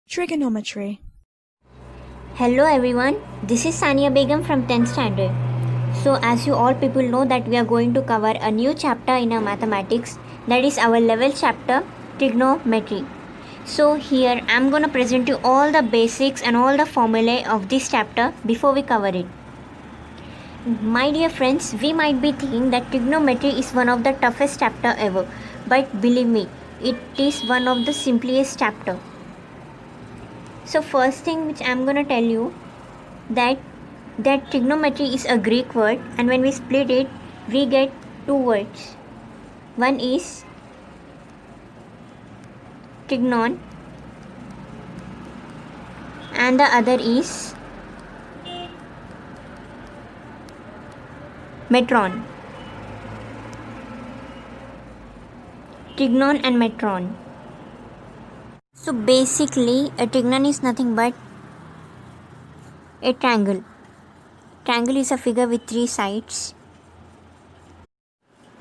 Trigonometry. Hello everyone, this is Sania Begum from 10th standard. So as you all people know that we are going to cover a new chapter in our mathematics, that is our level chapter, trigonometry. So here I am going to present you all the basics and all the formulae of this chapter before we cover it. My dear friends, we might be thinking that trigonometry is one of the toughest chapter ever, but believe me, it is one of the simplest chapter. So first thing which I am going to tell you that trigonometry is a Greek word, and when we split it we get two words. One is trignon and the other is metron. Trignon and metron. So basically a trignon is nothing but a triangle. Triangle is a figure with three sides.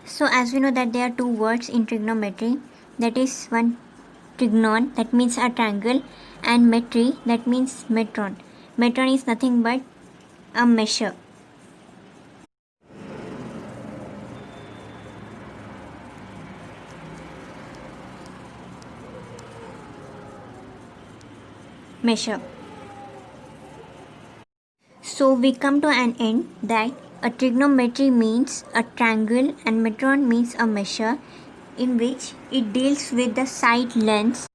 So as we know that there are two words in trigonometry, that is one trignon, that means a triangle, and metry, that means metron. Metron is nothing but a measure. So we come to an end that a trigonometry means a triangle and metron means a measure, in which it deals with the side lengths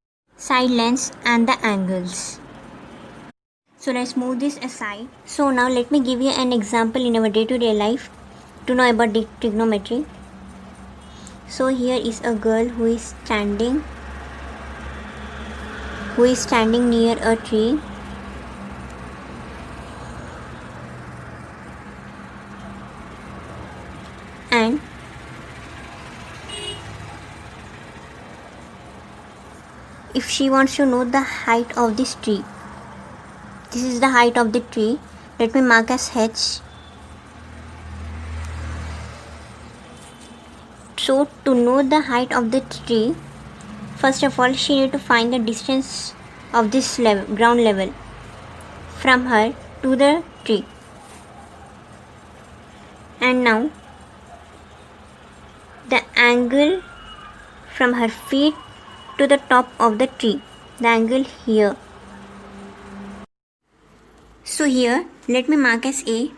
and the angles. So let's move this aside. So now let me give you an example in our day-to-day life to know about the trigonometry. So here is a girl who is standing near a tree. And if she wants to know the height of this tree, this is the height of the tree. Let me mark as H. So to know the height of the tree, first of all she need to find the distance of this ground level from her to the tree. And now the angle from her feet to the top of the tree, the angle here. So here let me mark as A,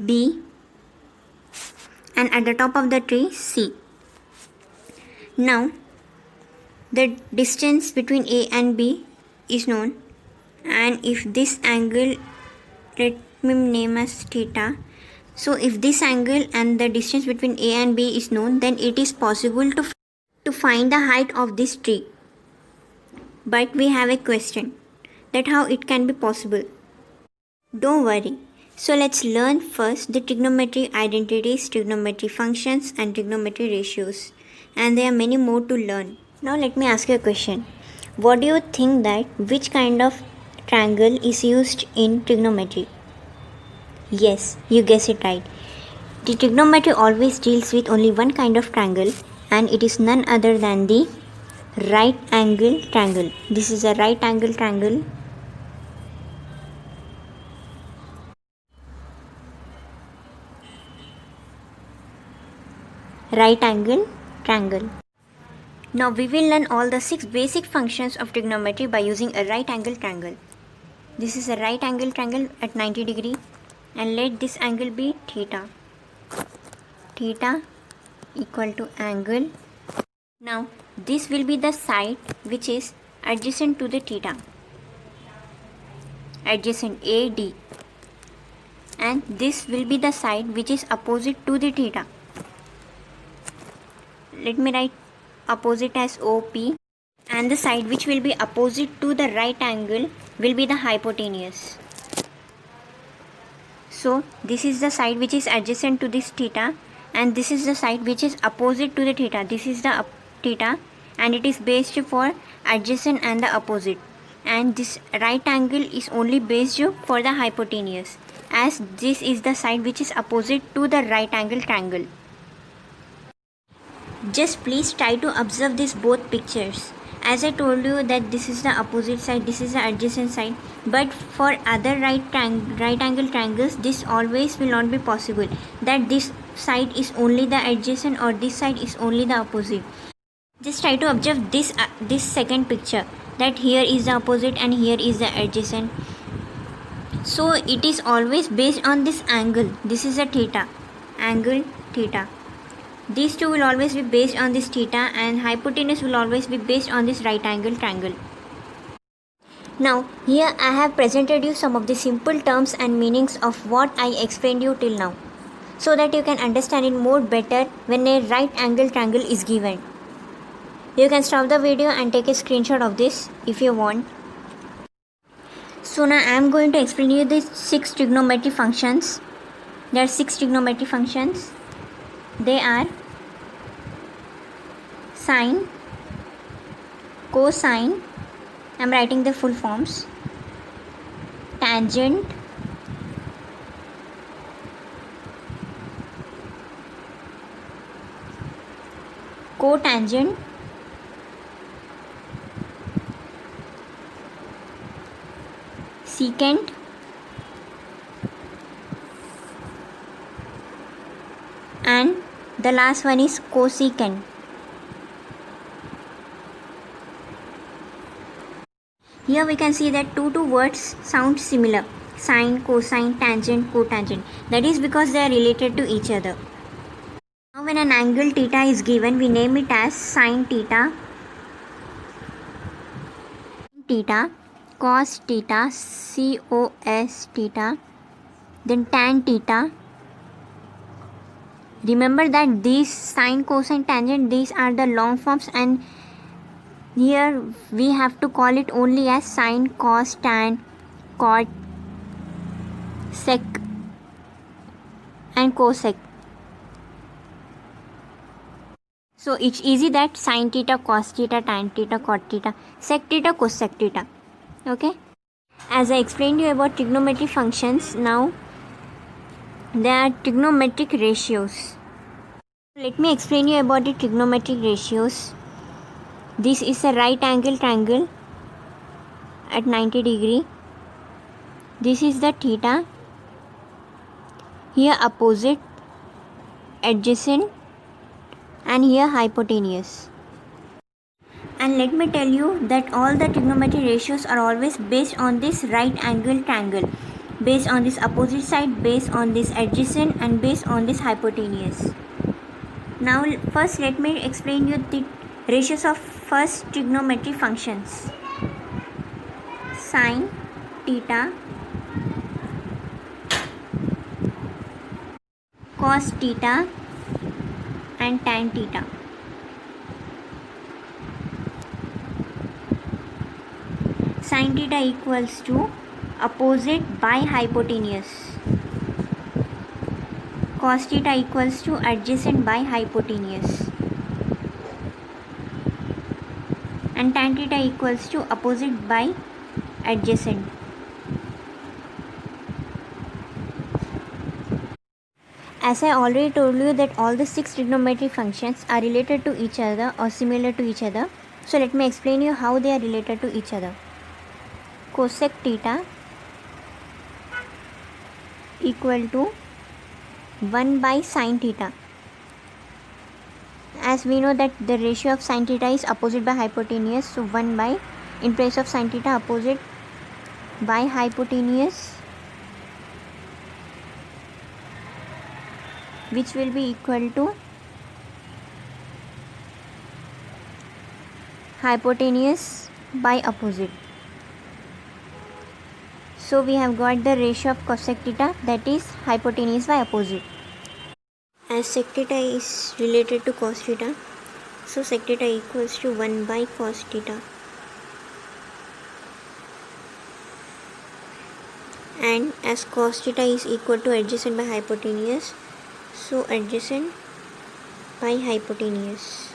B, and at the top of the tree C. Now the distance between A and B is known, and if this angle, let me name as theta. So if this angle and the distance between A and B is known, then it is possible to find the height of this tree. But we have a question that how it can be possible. Don't worry. So let's learn first the trigonometry identities, trigonometry functions and trigonometry ratios. And there are many more to learn. Now let me ask you a question. What do you think that which kind of triangle is used in trigonometry? Yes, you guessed it right. The trigonometry always deals with only one kind of triangle, and it is none other than the right angle triangle. This is a right angle triangle. Right angle triangle. Now we will learn all the 6 basic functions of trigonometry by using a right angle triangle. This is a right angle triangle at 90 degree, and let this angle be theta. Theta equal to angle. Now this will be the side which is adjacent to the theta, adjacent AD, and this will be the side which is opposite to the theta. Let me write opposite as OP, and the side which will be opposite to the right angle will be the hypotenuse. So this is the side which is adjacent to this theta, and this is the side which is opposite to the theta. This is the theta, and it is based for adjacent and the opposite, and this right angle is only based for the hypotenuse, as this is the side which is opposite to the right angle triangle. Just please try to observe these both pictures. As I told you that this is the opposite side, this is the adjacent side, but for other right angle triangles this always will not be possible, that this side is only the adjacent or this side is only the opposite. Just try to observe this second picture, that here is the opposite and here is the adjacent. So it is always based on this angle. This is a theta, angle theta. These two will always be based on this theta, and hypotenuse will always be based on this right angle triangle. Now here I have presented you some of the simple terms and meanings of what I explained you till now, so that you can understand it more better when a right angle triangle is given. You can stop the video and take a screenshot of this if you want. So now I am going to explain you the 6 trigonometry functions. There are 6 trigonometry functions. They are sine, cosine, I am writing the full forms, tangent, cotangent, secant, and the last one is cosecant. Here we can see that two words sound similar: sine, cosine, tangent, cotangent. That is because they are related to each other. Now when an angle theta is given, we name it as sine theta, cos theta, cos theta, then tan theta. Remember that these sine, cosine, tangent, these are the long forms, and here we have to call it only as sine, cos, tan, cot, sec and cosec. So it's easy that sine theta, cos theta, tan theta, cot theta, sec theta, cosec theta. Okay. As I explained you about trigonometry functions, now there are trigonometric ratios. Let me explain you about the trigonometric ratios. This is a right angle triangle at 90 degree. This is the theta. Here opposite, adjacent, and here hypotenuse. And let me tell you that all the trigonometry ratios are always based on this right angle triangle, based on this opposite side, based on this adjacent, and based on this hypotenuse. Now first let me explain you the ratios of first trigonometry functions: sine theta, cos theta, and tan theta. Sine theta equals to opposite by hypotenuse. Cos theta equals to adjacent by hypotenuse. And tan theta equals to opposite by adjacent. As I already told you that all the 6 trigonometry functions are related to each other or similar to each other. So let me explain you how they are related to each other. Cosec theta equal to 1 by sin theta. As we know that the ratio of sin theta is opposite by hypotenuse, so 1 by, in place of sin theta, opposite by hypotenuse, which will be equal to hypotenuse by opposite. So we have got the ratio of cosec theta, that is hypotenuse by opposite. As sec theta is related to cos theta, so sec theta equals to 1 by cos theta. And as cos theta is equal to adjacent by hypotenuse, so adjacent by hypotenuse.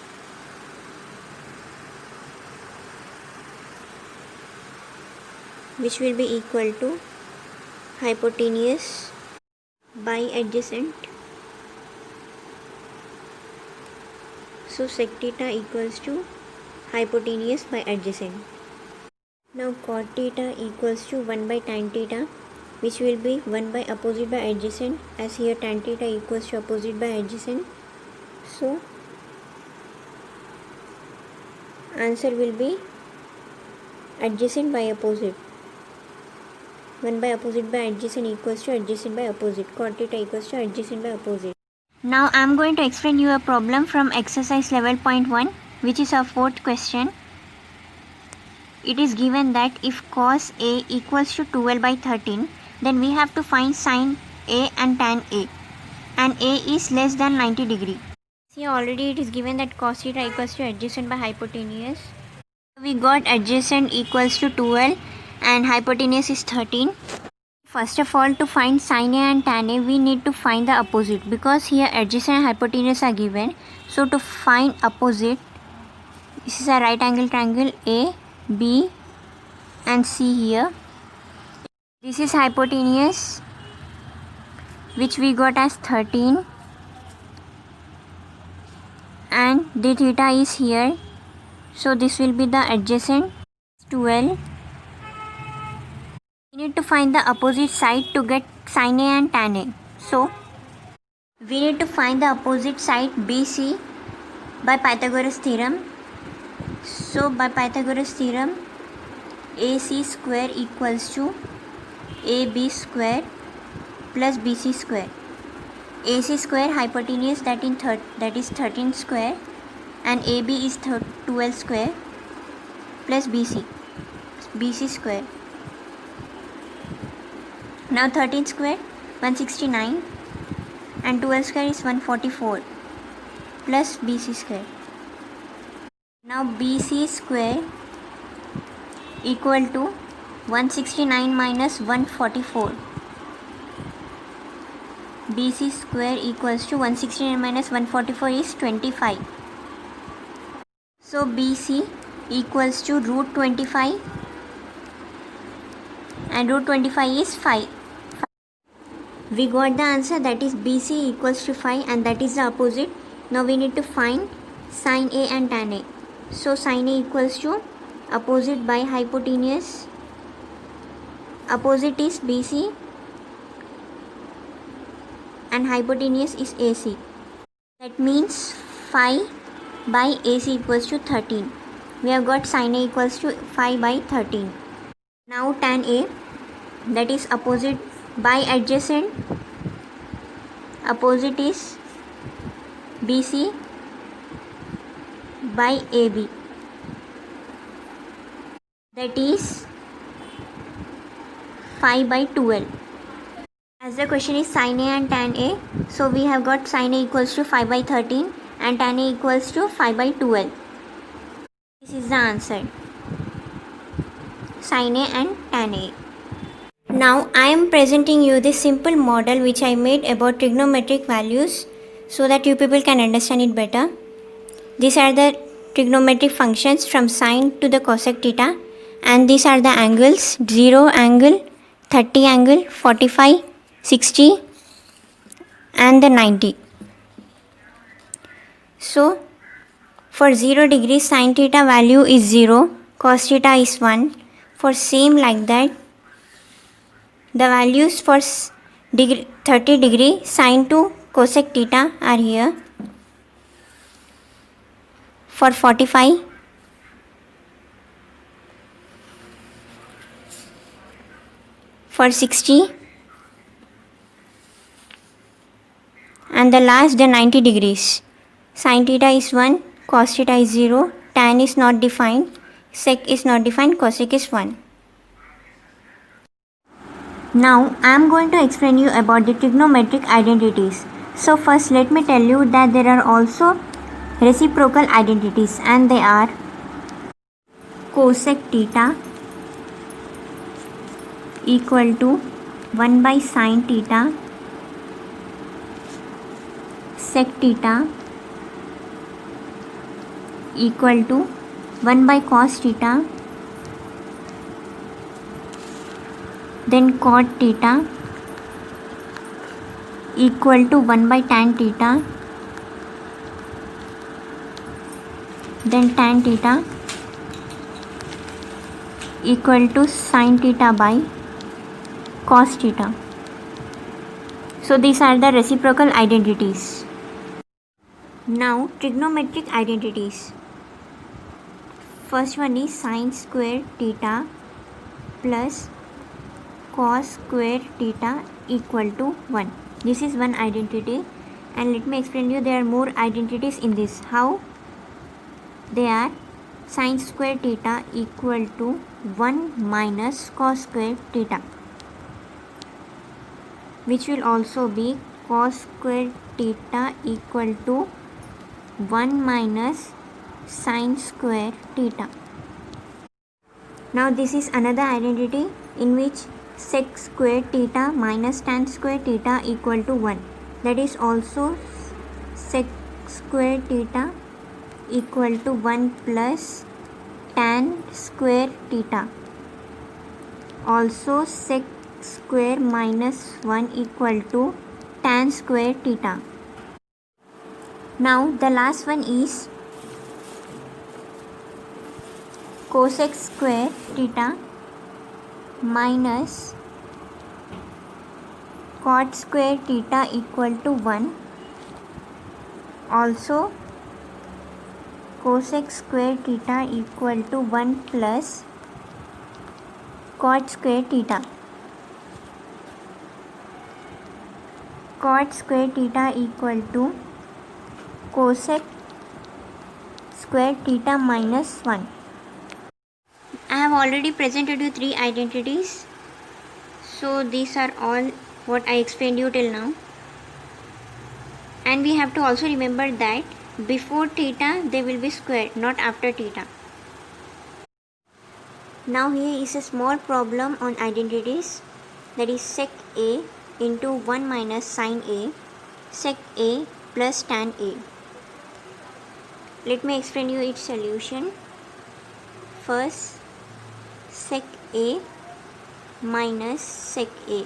Which will be equal to hypotenuse by adjacent. So sec theta equals to hypotenuse by adjacent. Now cot theta equals to 1 by tan theta, which will be 1 by opposite by adjacent, as here tan theta equals to opposite by adjacent. So answer will be adjacent by opposite. 1 by opposite by adjacent equals to adjacent by opposite. Cot theta equals to adjacent by opposite. Now I am going to explain you a problem from exercise level point 1, which is our fourth question. It is given that if cos A equals to 12 by 13, then we have to find sin A and tan A, and A is less than 90 degree. See, already it is given that cos theta equals to adjacent by hypotenuse. We got adjacent equals to 12 and hypotenuse is 13. First of all, to find sin A and tan A, we need to find the opposite, because here adjacent and hypotenuse are given. So to find opposite, this is a right angle triangle A, B and C here. This is hypotenuse, which we got as 13, and the theta is here, so this will be the adjacent, 12. We need to find the opposite side to get sin A and tan A. So we need to find the opposite side BC by Pythagoras theorem. So by Pythagoras theorem, AC square equals to AB square plus BC square. AC square hypotenuse, that is 13 square, and AB is 12 square plus BC square. Now 13 square 169 and 12 square is 144 plus BC square. Now BC square equal to 169 minus 144. BC square equals to 169 minus 144 is 25. So BC equals to root 25 and root 25 is 5. We got the answer, that is BC equals to 5, and that is the opposite. Now we need to find sin A and tan A. So sin A equals to opposite by hypotenuse. Opposite is BC and hypotenuse is AC. That means 5 by AC equals to 13. We have got sin A equals to 5 by 13. Now tan A, that is opposite by adjacent. Opposite is BC by AB, that is 5 by 12. As the question is sin A and tan A, so we have got sin A equals to 5 by 13 and tan A equals to 5 by 12. This is the answer, sin A and tan A. Now I am presenting you this simple model which I made about trigonometric values so that you people can understand it better. These are the trigonometric functions from sine to the cosec theta, and these are the angles: 0 angle, 30 angle, 45, 60 and the 90. So for 0 degree sin theta value is 0, cos theta is 1. For same like that, the values for 30 degree sin to cosec theta are here. For 45, for 60, and the last the 90 degrees. Sin theta is 1, cos theta is 0, tan is not defined, sec is not defined, cosec is 1. Now I am going to explain you about the trigonometric identities. So first let me tell you that there are also reciprocal identities, and they are cosec theta equal to 1 by sin theta, sec theta equal to 1 by cos theta, then cot theta equal to 1 by tan theta, then tan theta equal to sin theta by cos theta. So these are the reciprocal identities. Now trigonometric identities. First one is sin square theta plus cos square theta equal to 1. This is one identity, and let me explain you there are more identities in this. How? They are sin square theta equal to 1 minus cos square theta, which will also be cos square theta equal to 1 minus sin square theta. Now this is another identity in which sec square theta minus tan square theta equal to 1. That is also sec square theta equal to 1 plus tan square theta. Also sec square minus 1 equal to tan square theta. Now the last one is cosec square theta minus cot square theta equal to 1. Also cosec square theta equal to 1 plus cot square theta. Cot square theta equal to cosec square theta minus 1. I have already presented you 3 identities. So these are all what I explained you till now. And we have to also remember that before theta they will be square, not after theta. Now here is a small problem on identities, that is sec A into 1 minus sin A, sec A plus tan A. Let me explain you its solution. First, sec A minus sec A,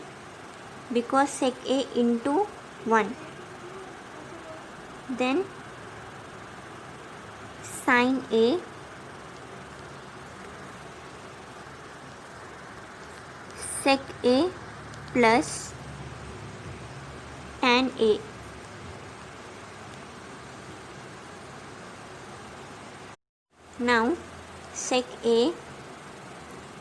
because sec A into 1. Then sin A sec A plus tan A. Now sec A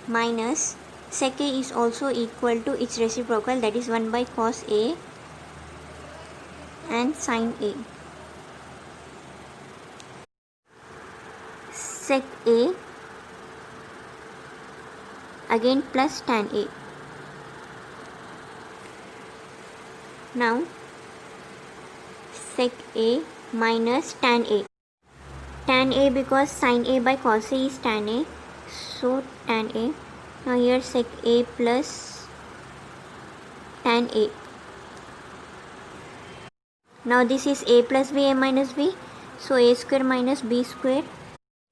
minus sec A is also equal to its reciprocal, that is 1 by cos A and sin A. Sec A again plus tan A. Now sec A minus tan A. Tan A, because sin A by cos A is tan A, so tan A. Now here sec A plus tan A. Now this is A plus B, A minus B, so A square minus B square.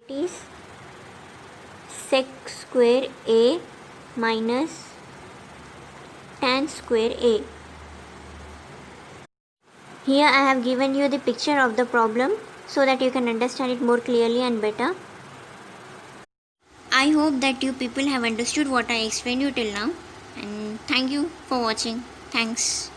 It is sec square A minus tan square A. Here I have given you the picture of the problem so that you can understand it more clearly and better. I hope that you people have understood what I explained you till now, and thank you for watching. Thanks.